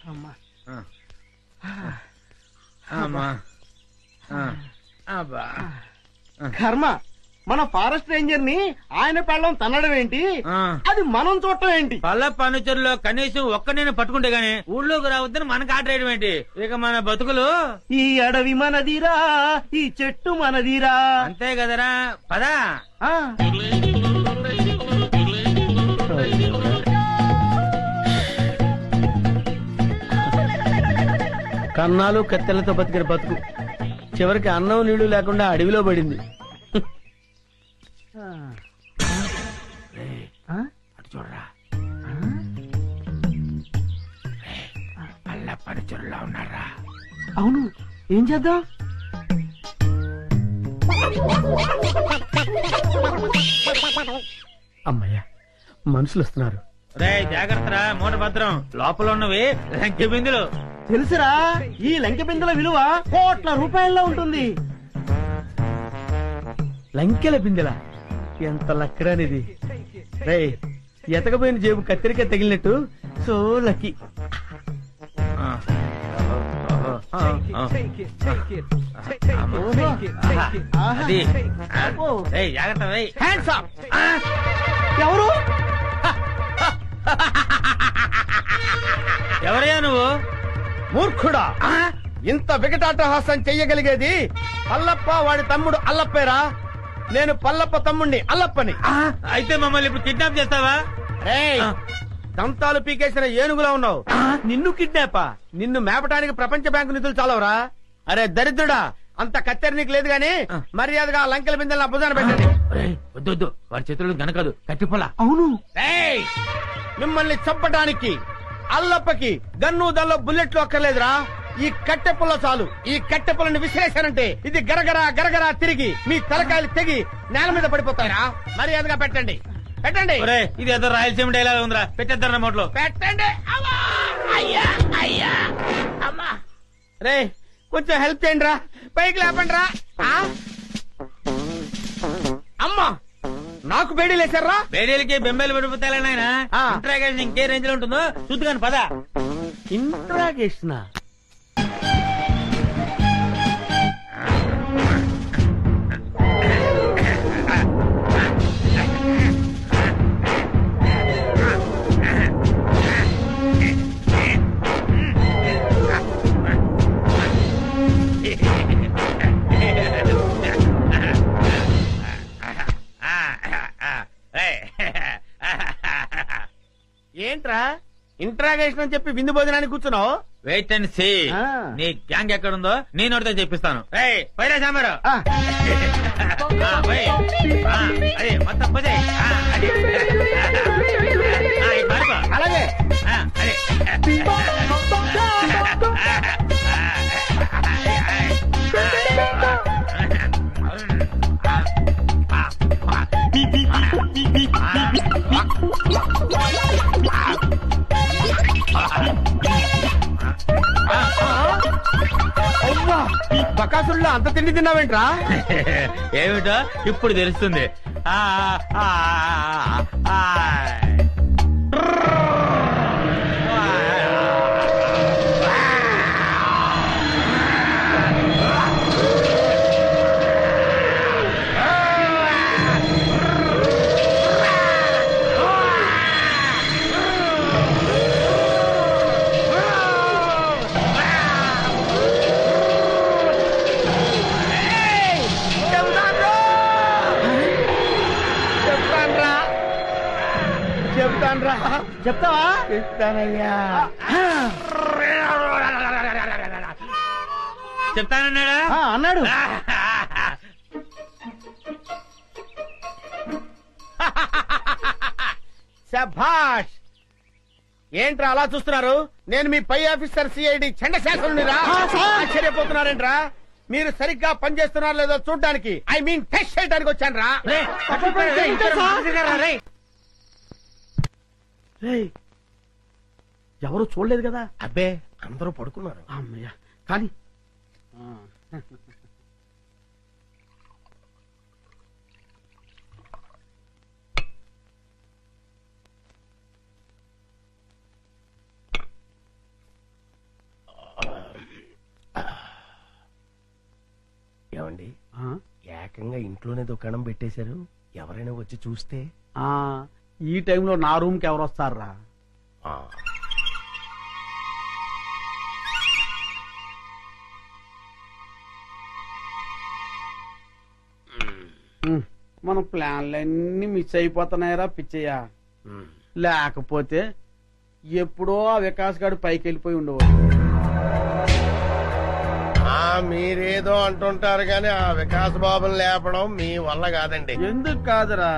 అమ్మా అమ్మా అబ్బా కర్మ. మన ఫారెస్ట్ రేంజర్ ని ఆయన పెళ్ళం తన్నడం ఏంటి, అది మనం చూడటం ఏంటి? పల్ల పనుచరులో కనీసం ఒక్క నేను పట్టుకుంటే గానీ ఊళ్ళోకి రావద్దని మనకు ఆట వేయడం ఏంటి? ఇక మన బతుకులు ఈ అడవి మనదిరా, ఈ చెట్టు మనదిరా. అంతే కదరా, పదా. కన్నాలు కత్తెలతో బతికిన బతుకు చివరికి అన్నం నీళ్లు లేకుండా అడవిలో పడింది. చూడరా, పల్ల పనుచరులా ఉన్నారా? అవును, ఏం చేద్దాం? అమ్మయ్యా, మనుషులు వస్తున్నారు. రే జాగ్రత్తరా, మూట భద్రం. లోపల ఉన్నవి లంకె బిందులు. తెలుసురా, ఈ లంకె బిందెల విలువ కోట్ల రూపాయల్లో ఉంటుంది. లంకెల బిందెల ఎంత లక్కరానిది. రే, ఎతకపోయిన జేబు కత్తిరిక తగిలినట్టు. So lucky. ఎవరు? ఎవరయ్యా నువ్వు? మూర్ఖుడా, ఇంత వికటాటహాసం చెయ్యగలిగేది పల్లప్ప వాడి తమ్ముడు అల్లప్పేరా. నేను పల్లప్ప తమ్ముడిని అల్లప్పని. అయితే మమ్మల్ని ఇప్పుడు కిడ్నాప్ చేస్తావా? దంతాలు పీకేసిన ఏనుగులా ఉన్నావు. నిన్ను కిడ్నాపా? నిన్ను మేపటానికి ప్రపంచ బ్యాంకు నిధులు చాలవరా? అరే దరిద్రుడా, అంత కత్తెర నీకు లేదు గాని మర్యాదగా లంకెల బిందెలను అబ్బుదాన పెట్టండి. వద్దు, వాడి చేతులు గనకదు, కట్టిపోలా. అవును, మిమ్మల్ని చంపటానికి అల్లప్పకి గన్ను దల్లో బుల్లెట్లు అక్కర్లేదురా. ఈ కట్టె పుల్ల చాలు. ఈ కట్టె పుల్లని విసిరేశారంటే ఇది గరగరా గరగరా తిరిగి మీ తలకాయలు తెగి నేల మీద పడిపోతారా. మర్యాదగా పెట్టండి, పెట్టండి. ఇది ఏదో రాయలసీమ డైలాగ్ ఉందిరా, పెట్టేద్దాం నోట్లో. పెట్టండి. రే, కొంచెం హెల్ప్ చేయండి రా, పైకి లేపండి రా. అమ్మా, నాకు బేడీలు వేశారా? బేడీలకి బెంబేలు పడిపోతాయి నాయన. ఇంట్రాగేషన్ ఇంకే రేంజ్ లో ఉంటుందో చూద్దుగాని పద. ఇంట్రాగేషన్ ఏంట్రా? ఇంట్రాగేషన్ అని చెప్పి విందు భోజనానికి కూర్చున్నావు. Wait and see. నీ గ్యాంగ్ ఎక్కడుందో నేను ఒకటితో చెప్పిస్తాను. పైరా సాంబారు. అదే మొత్తం పోతే అలాగే. బకాసుల్లో అంత తిండి తిన్నావేంట్రా? ఏమిటో ఇప్పుడు తెలుస్తుంది. చెప్తావా? చెప్తానయ్యా. చెప్తానన్నాడా? అన్నాడు. శభాష్. ఏంట్రా అలా చూస్తున్నారు? నేను మీ పై ఆఫీసర్ సిఐడి చండశాసనుడిరా. ఆశ్చర్యపోతున్నారేంట్రా? మీరు సరిగ్గా పనిచేస్తున్నారో లేదో చూడడానికి, ఐ మీన్ టెస్ట్ చేయడానికి వచ్చాను రా. ఎవరు చూడలేదు కదా? అబ్బే, అందరూ పడుకున్నారు. అమ్మయ్య, కానీ ఏమండి ఏకంగా ఇంట్లోనే దుకాణం పెట్టేశారు, ఎవరైనా వచ్చి చూస్తే? ఈ టైంలో నా రూమ్ కి ఎవరు వస్తారా? మన ప్లాన్లన్నీ మిస్ అయిపోతున్నాయరా పిచ్చయ్య. లేకపోతే ఎప్పుడో ఆ వికాస్ గారు పైకి వెళ్ళిపోయి ఉండేవాడు. మీరేదో అంటుంటారు గాని ఆ వికాస్ బాబుని లేపడం మీ వల్ల కాదండి. ఎందుకు కాదురా,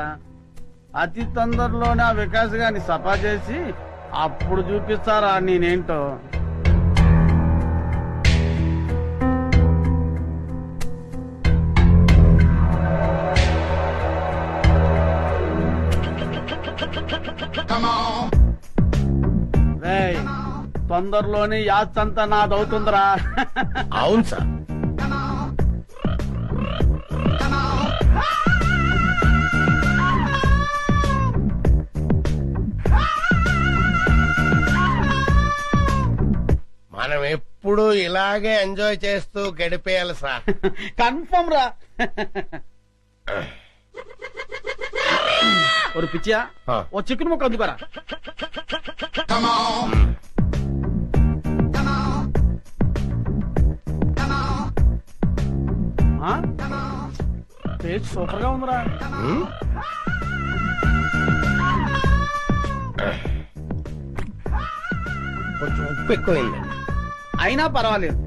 అతి తొందరలోనే ఆ వికాస్ గారిని సఫా చేసి అప్పుడు చూపిస్తారా నేనేంటో. తొందరలోనే యాత్రంతా నాదవుతుందిరా. అవును సార్. మనం ఎప్పుడు ఇలాగే ఎంజాయ్ చేస్తూ గడిపేయాలి సార్. కన్ఫర్మ్ రా. ఒక పిచ్చియా ఓ చికెన్ ముక్క అందుకోరా. టేస్ట్ సూపర్ గా ఉందిరా. కొంచెం ఉప్పు ఎక్కువైంది. అయినా పర్వాలేదు,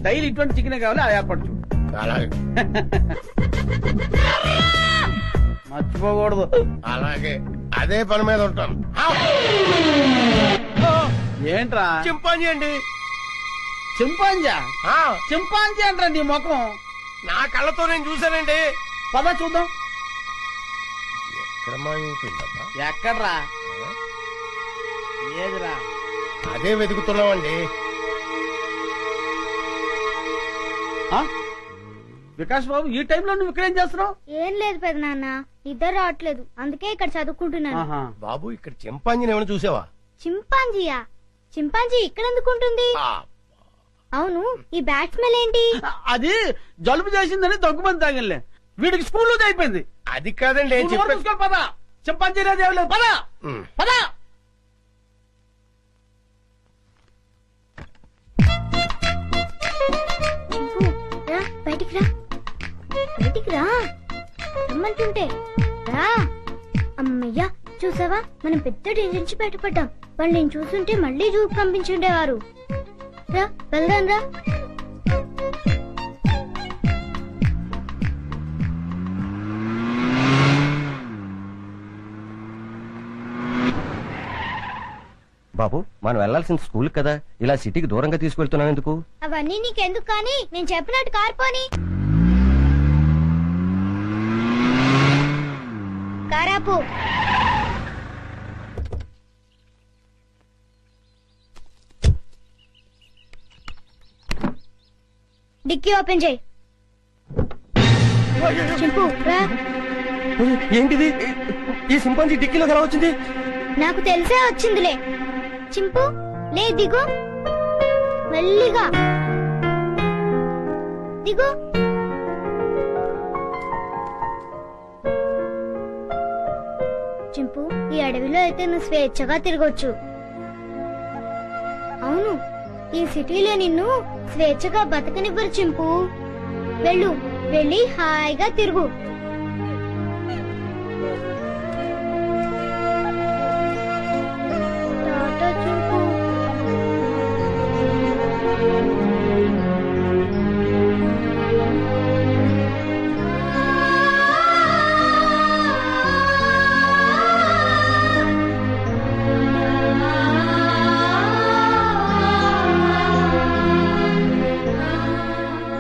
డైలీ ఇటువంటి చికెన్ కావాలి. ఆ ఏర్పాటు చూడు. అలాగే మర్చిపోకూడదు. అలాగే అదే పని మీద ఉంటాను. ఏంట్రా? చింపాంజీ అండి. చింపాంజా? చింపాంజీ అంటారా నీ ముఖం? నా కళ్ళతో నేను చూశానండి. పద చూద్దాం. ఎక్కడ్రా? ఏదిరా? అదే వెతుకుతున్నామండి. వికాస్ బాబు, ఈ టైంలో నువ్వు ఇక్కడేం చేస్తున్నావు? ఏం లేదు పెద్ద నాన్న, ఇద్దరు రావట్లేదు, అందుకే ఇక్కడ చదువుకుంటున్నాను. బాబు, ఇక్కడ చింపాంజీని ఏమైనా చూసావా? చింపాంజీయా? చింపాంజీ ఇక్కడ ఎందుకుంటుంది? అవును, ఈ బ్యాట్ స్మెల్ ఏంటి? అది జలుబు చేసిందని దగ్గుమంది తాగిలే. వీడికి స్కూల్ అయిపోయింది. అది కాదండి. పద, చింపాంజీ లేదు. పద పద. బయటికి రా, బయటికి రా రమ్మంటుంటే రా. అమ్మయ్యా, చూసావా, మనం పెద్ద డేంజర్ నుంచి బయటపడ్డాం. వాళ్ళు నేను చూస్తుంటే మళ్ళీ జూకు పంపించుండేవారు. రా, వెళ్దాం రా. బాబు, మనం వెళ్లాల్సిన స్కూల్ కదా, ఇలా సిటీకి దూరంగా తీసుకెళ్తున్నాం ఎందుకు? అవన్నీ నీకెందుకు కానీ, నేను చెప్పినట్టు కార్పోని. కారాపు. డిక్కీ ఓపెన్ చేయి. చింపు రా. ఏంటిది? ఈ సింపాంజీ డిక్కీలో ఎలా వచ్చింది? నాకు తెలిసే వచ్చిందిలే. చింపు లే, దిగు, మెల్లిగా దిగు. చింపు, ఈ అడవిలో అయితే నువ్వు స్వేచ్ఛగా తిరగొచ్చు. అవును, ఈ సిటీలో నిన్ను స్వేచ్ఛగా బతకనివ్వరు చింపు. వెళ్ళు, వెళ్ళి హాయిగా తిరుగు. టాటా చింపు.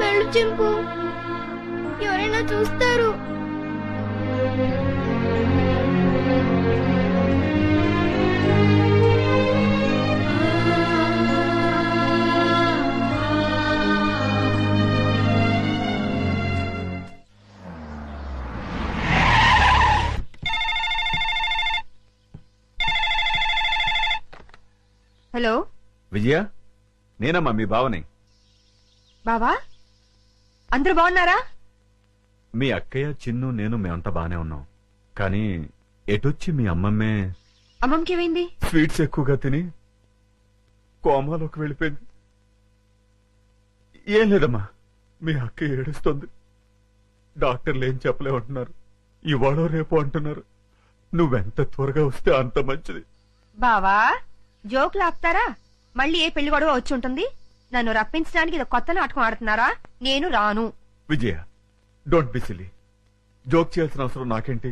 వెళ్ళు చింపు, ఎవరైనా చూస్తారు. హలో విజయ, నేనమ్మా మీ బావని. బావా, అందరూ బాగున్నారా? మీ అక్కయ్య చిన్ను నేను మేమంతా బానే ఉన్నాం. కానీ ఎటొచ్చి మీ అమ్మమ్మే అమ్మమ్మకి ఏమైంది? స్వీట్స్ ఎక్కువగా తిని కోమాలోకి వెళ్ళిపోయింది. ఏం లేదమ్మా, మీ అక్క ఏడుస్తోంది. డాక్టర్లు ఏం చెప్పలేమంటున్నారు. ఇవాళ రేపు అంటున్నారు. నువ్వెంత త్వరగా వస్తే అంత మంచిది. బావా జోకులు ఆపుతారా? మళ్ళీ ఏ పెళ్లి గొడవ వచ్చి ఉంటుంది. నన్ను రప్పించడానికి ఇది కొత్త నాటకం ఆడుతున్నారా? నేను రాను. విజయ, డోంట్ బి సిల్లీ. జోక్ చేయాల్సిన అవసరం నాకేంటి?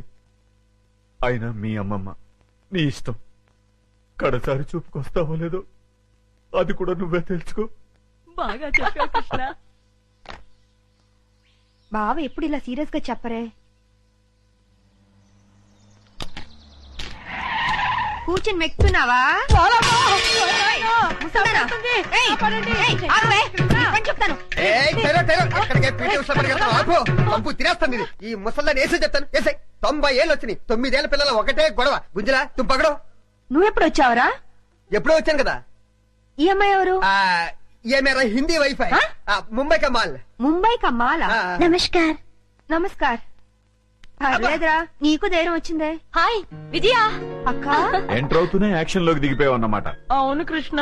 అయినా మీ అమ్మమ్మ నీ ఇష్టం. కడసారి చూపుకొస్తావో లేదో అది కూడా నువ్వే తెలుసుకో. బాగా చెప్పావు కృష్ణ. బావ ఎప్పుడు ఇలా సీరియస్ గా చెప్పరే. కూర్చుని మెక్కుతున్నావా? చెప్తాను. తినేస్తాను ఇది. ఈ ముసల్దాన్ని వేసి చెప్తాను. వేసాయి 90 ఏళ్ళు వచ్చినాయి. 9 ఏళ్ల పిల్లల ఒకటే గొడవ. గుంజలా తుంపగడం. నువ్వెప్పుడు వచ్చావురా? ఎప్పుడో వచ్చాను కదా. ఈ అమ్మాయి ఎవరు? ये मेरा हिंदी वाईफाई मुंबई का माल. ముంబై కా మాలా? నమస్కార్. నమస్కార్. పర్లేదురా, నీకు ధైర్యం వచ్చిందే. హాయ్ విజయ. అక్క ఎంటర్ అవుతూనే యాక్షన్ లోకి దిగిపోయావన్నమాట. అవును కృష్ణ.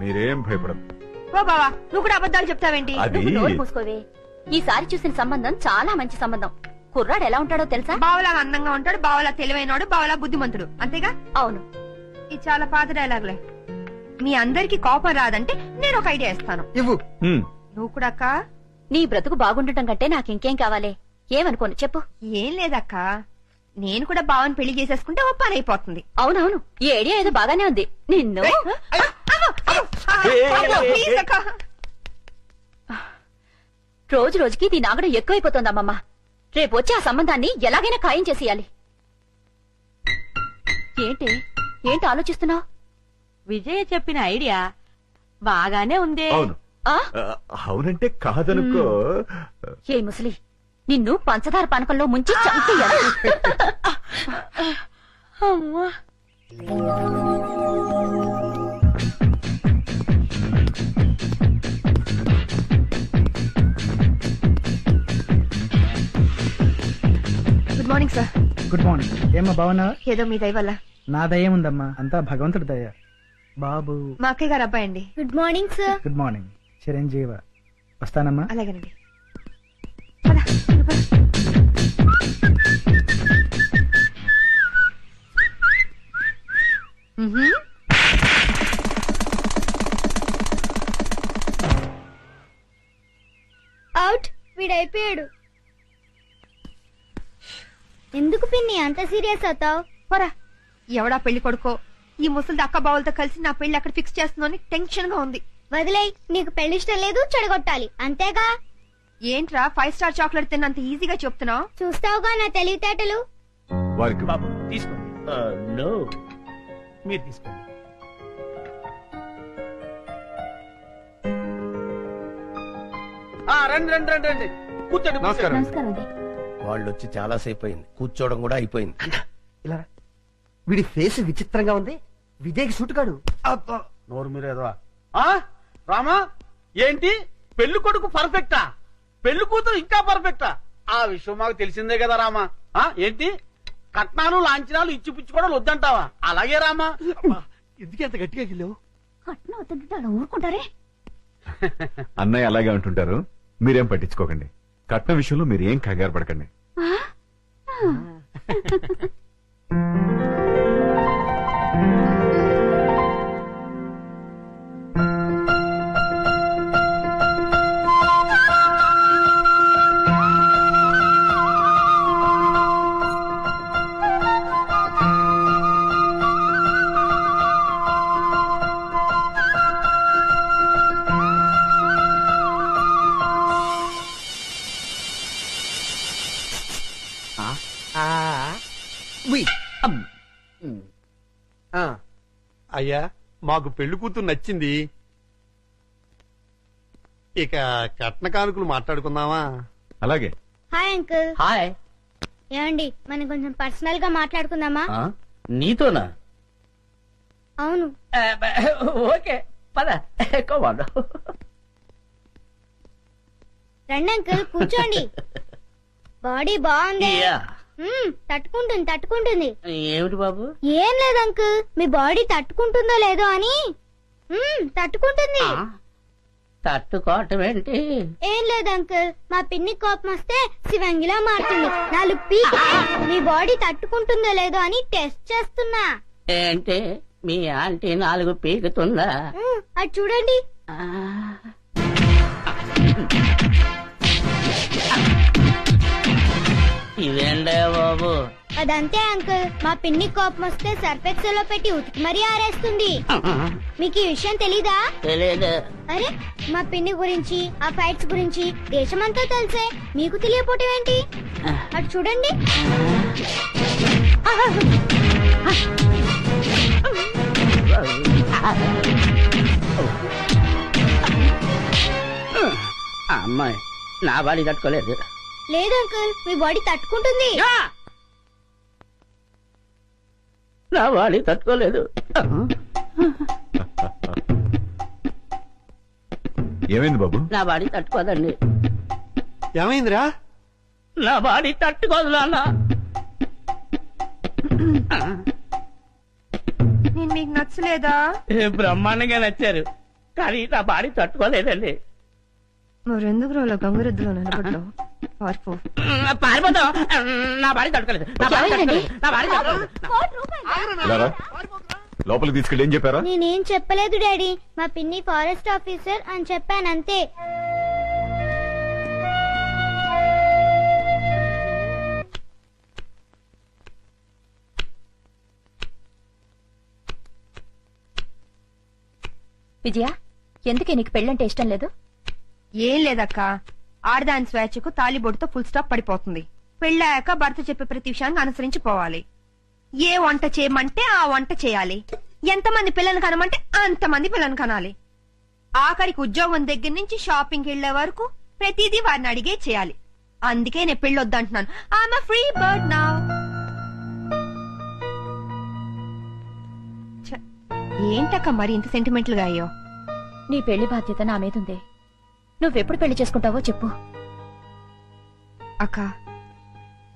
మీరేం భయపడదు. ఓ బావా, నువ్వు కూడా అబద్ధాలు చెప్తావేంటి? అది నువ్వు నోరు మూసుకోవే. ఈసారి చూసిన సంబంధం చాలా మంచి సంబంధం. కుర్రాడు ఎలా ఉంటాడో తెలుసా? బావలా అందంగా ఉంటాడు, బావలా తెలివైనడు, బావలా బుద్ధిమంతుడు. అంతేగా? అవును. ఇది చాలా పాత డైలాగులే. మీ అందరికి కోపం రాదంటే నేను ఒక ఐడియా ఇస్తాను. ఇవ్వు. నువ్వు కూడా అక్క. నీ బ్రతుకు బాగుండటం కంటే నాకింకేం కావాలే? ఏమనుకోను చెప్పు. ఏం లేదక్క, నేను కూడా బావని పెళ్లి చేసేసుకుంటే ఓ పని అయిపోతుంది. అవునవును, ఈ ఐడియా ఏదో బాగానే ఉంది. నిన్ను ప్లీజ్ అక్క. రోజు రోజుకి దీని ఆగడం ఎక్కువైపోతుంది అమ్మమ్మ. రేపు వచ్చి ఆ సంబంధాన్ని ఎలాగైనా ఖాయం చేసేయాలి. ఏంటి ఆలోచిస్తున్నావు? విజయ చెప్పిన ఐడియా బాగానే ఉందే. అవును. అవునంటే కాదనుకో. ఏ ముసలి, నిన్ను పంచదార పానకంలో ముంచి చంపేయాలి. Good morning sir. Good morning. ఏమ్మా బాగున్నా? ఏదో మీ దయ వల్ల. నా దయ ఉందమ్మా, అంతా భగవంతుడి దయ. బాబు మా అక్కయ్య గారు అబ్బాయి అండి. Good morning sir. Good morning. చిరంజీవ. వస్తానమ్మా. అలాగేనండి. అవుట్. వీడైపోయాడు. ఎందుకు పిన్ని అంత సీరియస్ అవుతావు? పోరా. ఎవడా పెళ్లి కొడుకో ఈ ముసలిది అక్క బావులతో కలిసి నా పెళ్లి అక్కడ ఫిక్స్ చేస్తుందని టెన్షన్ గా ఉంది. వదిలేయ్, నీకు పెళ్లి ఇష్టం లేదు, చెడగొట్టాలి అంతేగా. ఏంట్రా 5 స్టార్ చాక్లెట్ తిన్నంత ఈజీగా చెప్తున్నావు? చూస్తావుగా నా తెలివితేటలు. వారికి బాబు తీసుకోండి. మీరు తీసుకోండి. రండి రండి రండి రండి. కూర్చోండి. నమస్కారం. నమస్కారం అండి. వాళ్ళు వచ్చి చాలా సేపు అయింది. కూర్చోవడం కూడా అయిపోయింది. ఇలా వీడి ఫేస్ విచిత్రంగా ఉంది. విజయ్కి సూట్ కాడు. నోరు మీరేదో. రామా, ఏంటి పెళ్లి కొడుకు పర్ఫెక్టా? పెళ్లి కూతురు ఇంకా పర్ఫెక్టా? ఆ విషయం మాకు తెలిసిందే కదా రామా. ఏంటి కట్నాలు లాంఛనాలు ఇచ్చి పుచ్చుకోవడం వద్దంటావా? అలాగే రామా. ఎందుకు ఎంత గట్టిగా గిల్లావు? కట్నం వద్దంటే అలా ఊరుకుంటారే. అన్నయ్య అలాగే అంటుంటారు. మీరేం పట్టించుకోకండి. కట్నం విషయంలో మీరు ఏం కంగారు పడకండి. అయ్యా, మాకు పెళ్లి కూతురు నచ్చింది. ఇక కట్న కానుకలు మాట్లాడుకుందామా? అలాగే. Hi uncle. హాయ్. ఏమండి, మనం కొంచెం పర్సనల్ గా మాట్లాడుకుందామా? నీతోనా? అవును. ఓకే పద. రండి అంకుల్, కూర్చోండి. బాడీ బాగుంది. తట్టుకుంటుంది. ఏమిటి బాబు? ఏం లేదు అంకుల్, మీ బాడీ తట్టుకుంటుందో లేదో అని. తట్టుకుంటుంది. తట్టుకోవటం ఏంటి? ఏం లేదు అంకుల్, మా పిన్ని కోపం వస్తే శివంగిలా మారుతుంది. 4 పీక్. మీ బాడీ తట్టుకుంటుందో లేదో అని టెస్ట్ చేస్తున్నా. ఏంటి మీ ఆంటీ 4 పీకుతుందా? అది చూడండి. ఇదేండే బాబు? అదంతే అంకుల్, మా పిన్ని కోపం వస్తే సర్ఫెక్సల్ లో పెట్టి ఉతికి మరీ ఆరేస్తుంది. మీకు ఈ విషయం తెలీదా? తెలియదు. అరే, మా పిన్ని గురించి ఆ ఫైట్స్ గురించి దేశమంతా తెలిసే మీకు తెలియపోవటం ఏంటి? అటు చూడండి. అమ్మాయి నా బాడీ తట్టుకోలేదు. లేదు అంకుల్, మీ బాడీ తట్టుకుంటుంది. నా బాడీ తట్టుకోలేదు. ఏమైంది బాబు? నా బాడీ తట్టుకోదండి. ఏమైందిరా? నా బాడీ తట్టుకోదు నాన్న. నేను మీకు నచ్చలేదా? బ్రహ్మాండంగా నచ్చారు, కానీ నా బాడీ తట్టుకోలేదండి. మరెందుకు రోజులో గంగురెద్దులో నిలబడ్డావు? పారిపోతాం. నా బాడీ తట్టుకోలేదు. నా బాడీ తట్టుకోలేదు. నా బాడీ తట్టుకోలేదు. రారా, లోపలికి తీసుకెళ్ళి ఏం చెప్పారా? నేనేం చెప్పలేదు డాడీ, మా పిన్ని ఫారెస్ట్ ఆఫీసర్ అని చెప్పానంతే. విజయ, ఎందుకే నీకు పెళ్ళంటే ఇష్టం లేదు? ఏం లేదక్క, ఆడదాని స్వేచ్ఛకు తాలిబొట్టుతో ఫుల్ స్టాప్ పడిపోతుంది. పెళ్ళాక భర్త చెప్పే ప్రతి విషయాన్ని అనుసరించి పోవాలి. ఏ వంట చేయమంటే ఆ వంట చేయాలి. ఎంతమంది పిల్లలు కనమంటే అంతమంది పిల్లలు కనాలి. ఆఖరికి ఉద్యోగం దగ్గర నుంచి షాపింగ్కి వెళ్లే వరకు ప్రతిదీ వారిని అడిగే చేయాలి. అందుకే నేను పెళ్ళొద్దంటున్నాను. I'm a free bird now. ఏంటక్క మరి ఇంత సెంటిమెంటల్ గా అయ్యో? నీ పెళ్లి బాధ్యత నా మీదుంది. నువ్వెప్పుడు పెళ్లి చేసుకుంటావో చెప్పు. అక్క,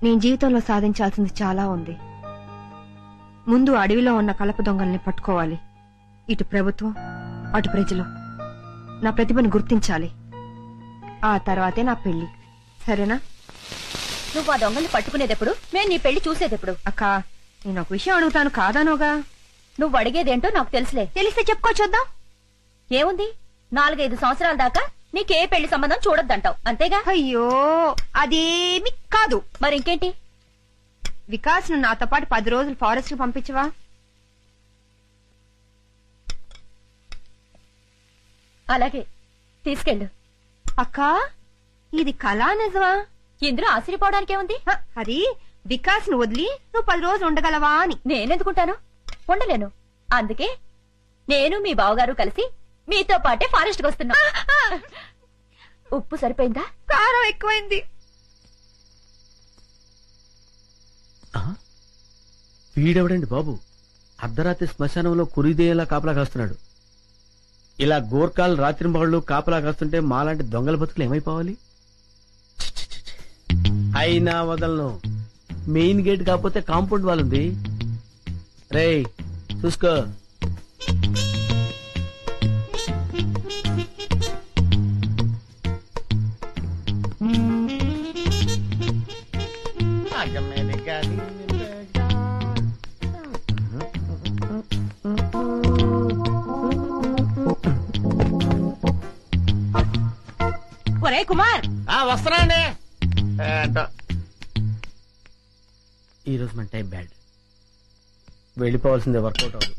నేను జీవితంలో సాధించాల్సింది చాలా ఉంది. ముందు అడవిలో ఉన్న కలప దొంగల్ని పట్టుకోవాలి. ఇటు ప్రభుత్వం, అటు ప్రజలు నా ప్రతిభను గుర్తించాలి. ఆ తర్వాతే నా పెళ్లి. సరేనా? నువ్వు ఆ దొంగల్ని పట్టుకునేదెప్పుడు, మేము నీ పెళ్లి చూసేదెప్పుడు? అక్క, నేను ఒక విషయం అడుగుతాను, కాదానోగా? నువ్వు అడిగేదేంటో నాకు తెలుసులే. తెలిస్తే చెప్పుకో చూద్దాం. ఏముంది, 4-5 సంవత్సరాల దాకా నీకే పెళ్లి సంబంధం చూడొద్దంటావు, అంతేగా? అయ్యో, అదేమి కాదు. మరింకేంటి? వికాస్ ను నాతో పాటు 10 రోజులు ఫారెస్ట్ కు పంపించవా? అలాగే, తీసుకెళ్ళు. అక్క, ఇది కళా నిజమా? ఇందులో ఆశ్చర్యపోవడానికేముంది? అది వికాస్ ను వదిలి నువ్వు 10 రోజులు ఉండగలవా అని. నేనెందుకుంటాను? ఉండలేను. అందుకే నేను మీ బావగారు కలిసి మీతో పాటే ఫారెస్ట్ కు వస్తున్నా. ఉప్పు సరిపోయిందా? కారం ఎక్కువైంది. వీడెవడండి బాబు, అర్ధరాత్రి శ్మశానంలో కురిదేలా కాపలా కాస్తున్నాడు. ఇలా గోర్ఖాలు రాత్రింబహళ్ళు కాపలా కాస్తుంటే మాలాంటి దొంగల బతుకులు ఏమైపోవాలి? ఛీ, ఛీ, ఛీ, ఛీ. అయినా వదలను. మెయిన్ గేట్ కాకపోతే కాంపౌండ్ వాల్ ఉంది. రేయ్ చూసుకో. ఒరే కుమార్, వస్తున్నాండి. ఈ రోజు మన టైం బ్యాడ్, వెళ్ళిపోవాల్సిందే, వర్కౌట్ అవ్వదు.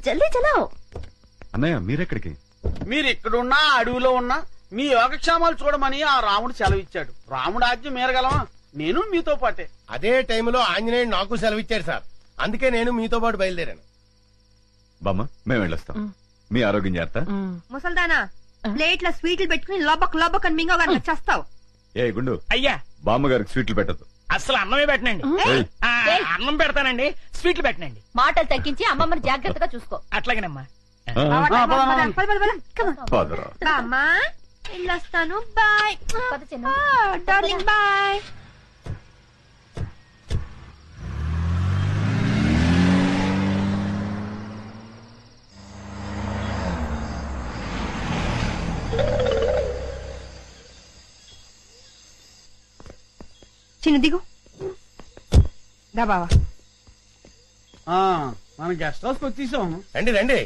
జల్దీ చలో. అన్నయ్య మీరెక్కడికి? మీరు ఇక్కడున్నా అడవిలో ఉన్నా మీ యోగక్షేమాలు చూడమని ఆ రాముడు సెలవిచ్చాడు. రాముడు ఆజ్ఞ మీరగలమా? నేను మీతో పాటే. అదే టైంలో ఆంజనేయుడు నాకు సెలవిచ్చారు సార్, అందుకే నేను మీతో పాటు బయలుదేరాను. బామ్మ మేము వెళ్ళొస్తాం. మీ ఆరోగ్యం జాగ్రత్త. ముసల్దానా, ప్లేట్ల స్వీట్లు పెట్టుకుని లోబక్ లోబక్ అని మింగో గనక చేస్తావు. ఏ గుండు, అయ్యా బామ్మగారికి స్వీట్లు పెట్టదు. అసలు అన్నమే పెట్టనండి. ఏయ్, అన్నం పెడతానండి, స్వీట్లు పెట్టనండి. మాటలు తగ్గించి అమ్మమ్మని జాగ్రత్తగా చూసుకో. అట్లాగేనమ్మా. ఆ, బామ్మా పదరా. వెళ్ళొస్తాను. బాయ్ పద చిన్న. Darling, bye. చిన్న దిగు దా బావా. మన గెస్ట్ హౌస్ వచ్చేసాం. రండి రండి.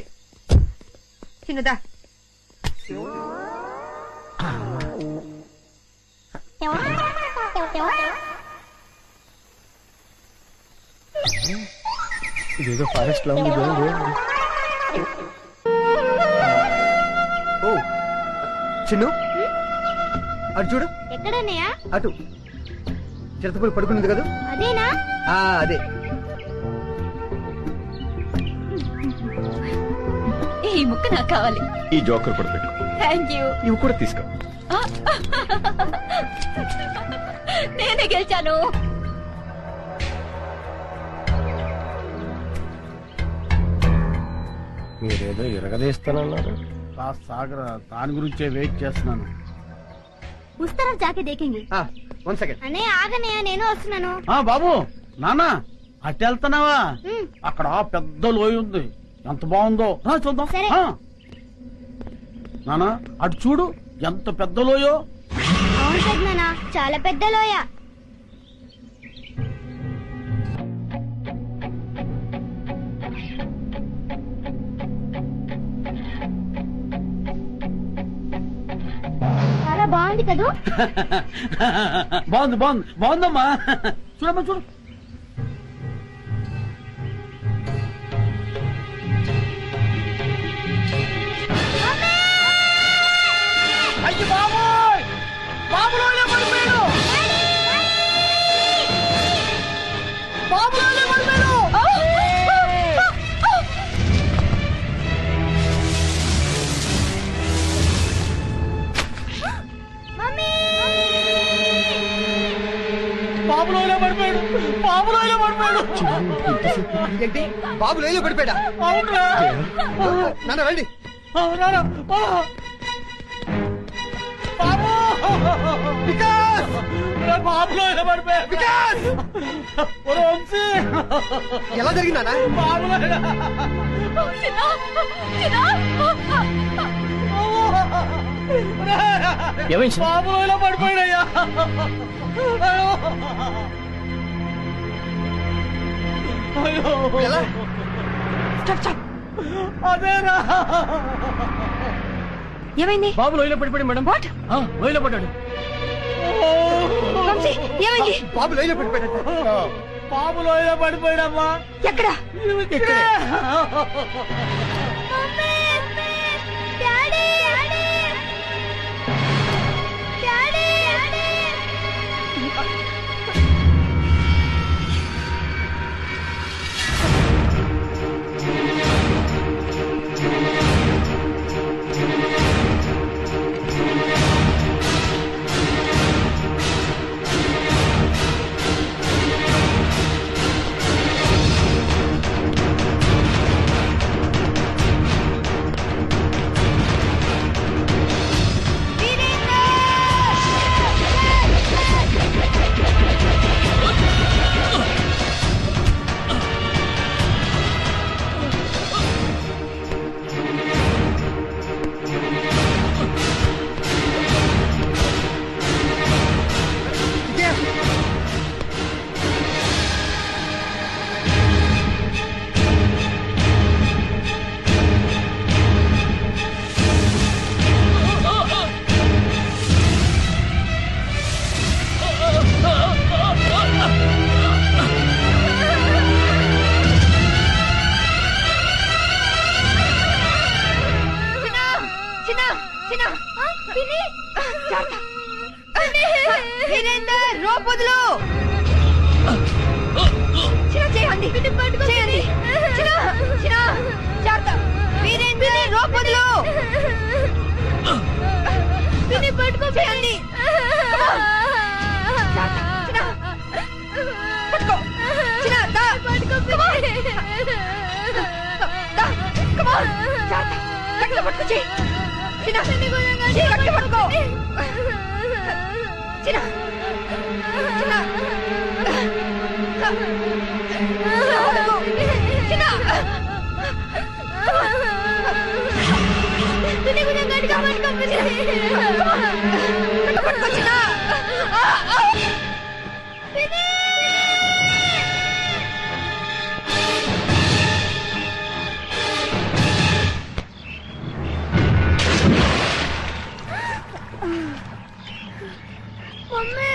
చిన్నదా ఇదేదో ఫారెస్ట్ లో ఉంది. ఓ చిన్ను, అటు చూడు. ఎక్కడన్నయ్యా? అటు చిరతపులు పడుకున్నది కదా. అదేనా? అదే. ఈ ముక్క నాకు కావాలి. ఈ జోకర్ కూడా పెట్టు. Thank you. ఇవి కూడా తీసుకో. నేనే గెలిచాను. మీరేదో ఇరగదీస్తానన్నారు. కాస్త సాగర, దాని గురించే వెయిట్ చేస్తున్నాను. ఉస్తారా జాకే దేకింగి. 1 సెకండ్. అన్నయ్య ఆగన్నయ్య, నేను వస్తున్నాను. బాబు, నాన్న అటు వెళ్తున్నావా? ఉమ్. అక్కడ పెద్ద లోయ ఉంది, ఎంత బాగుందో. చూద్దాం. సరే. నానా అటు చూడు, ఎంత పెద్ద లోయో. అవును పెద్దనాన్న, చాలా పెద్ద లోయ. చాలా బాగుంది కదూ. బాగుంది బాగుంది బాగుందమ్మా. చూడమ్మా చూడు. అయ్యి బాబోయ్, బాబులోనే పడిపోయాడు. బాబులోనే పడిపోయాడు. బాబులోనే పడిపోయాడు. బాబులోనే పడిపోయాడు. ఏంటి బాబు లేలో పడిపోయాడా? అవునా? నాన్న రండి. అవునా? బాబు, వికాస్, బాబులోనే పడిపోయాడు. వికాస్, వంశీ, ఎలా జరిగిందా? బాబులోనే. ఏమైంది? బాబులోనే పడిపోయాడయ్యా. ఎలా? అదేనా? ఏమైంది? బాబు లోయలో పడిపోయాడు మేడం. వాట్? లోయలో పడ్డాడు. వంశీ, ఏమైంది? బాబు లేలో పడిపోయాడు. బాబు లోయలో పడిపోయాడమ్మా. ఎక్కడ? ఇక్కడే. Daddy, daddy, daddy. పట్టుకో చెయ్యి. చిన్న చెయ్యి గట్టిగా పట్టుకో. చిన్న చిన్న మమ్మీ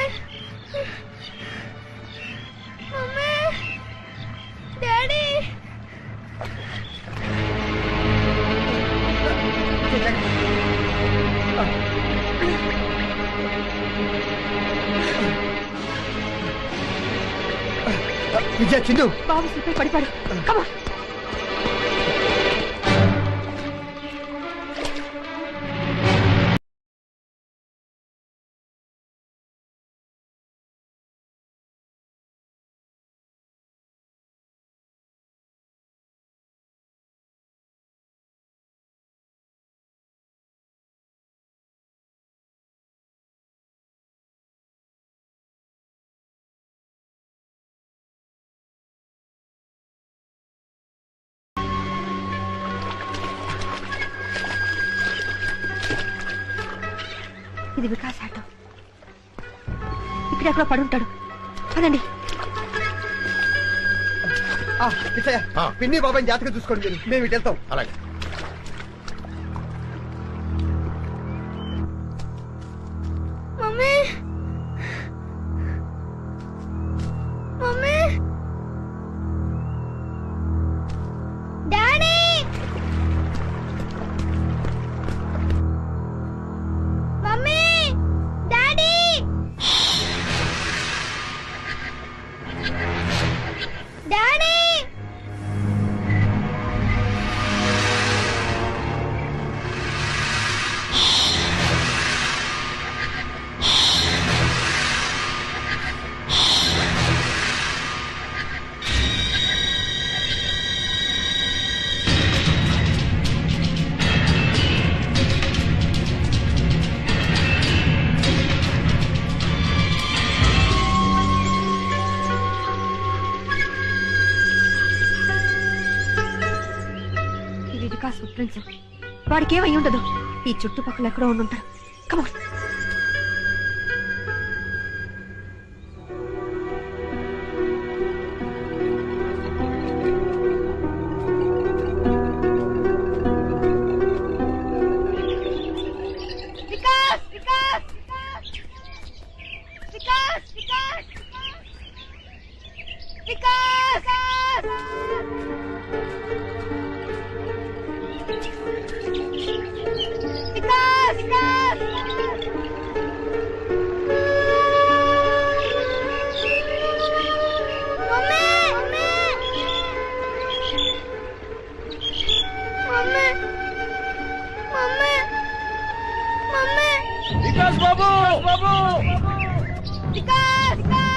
మమ్మీ డాడీ విజయ చిందు బాబు స్లిప్ పడిపాడు. కమా ఇది వికాస్ ఆటో. ఇక్కడెక్కడో పడుంటాడు. పదండి. పిన్ని బాబాయ్ జాతకం చూసుకోండి మీరు, మేము ఇటు వెళ్తాం. అలాగే mummy mummy daddy mummy daddy daddy ఇది వికాస్ ఫుట్ ప్రింట్స్. వాడికి ఏమై ఉండదు. ఈ చుట్టుపక్కల ఎక్కడో ఉండుంటాడు. కమా Vikas Vikas Vikas Vikas Vikas Vikas Vikas mummy mummy mummy mummy Vikas బాబు బాబు వికాస్ వికాస్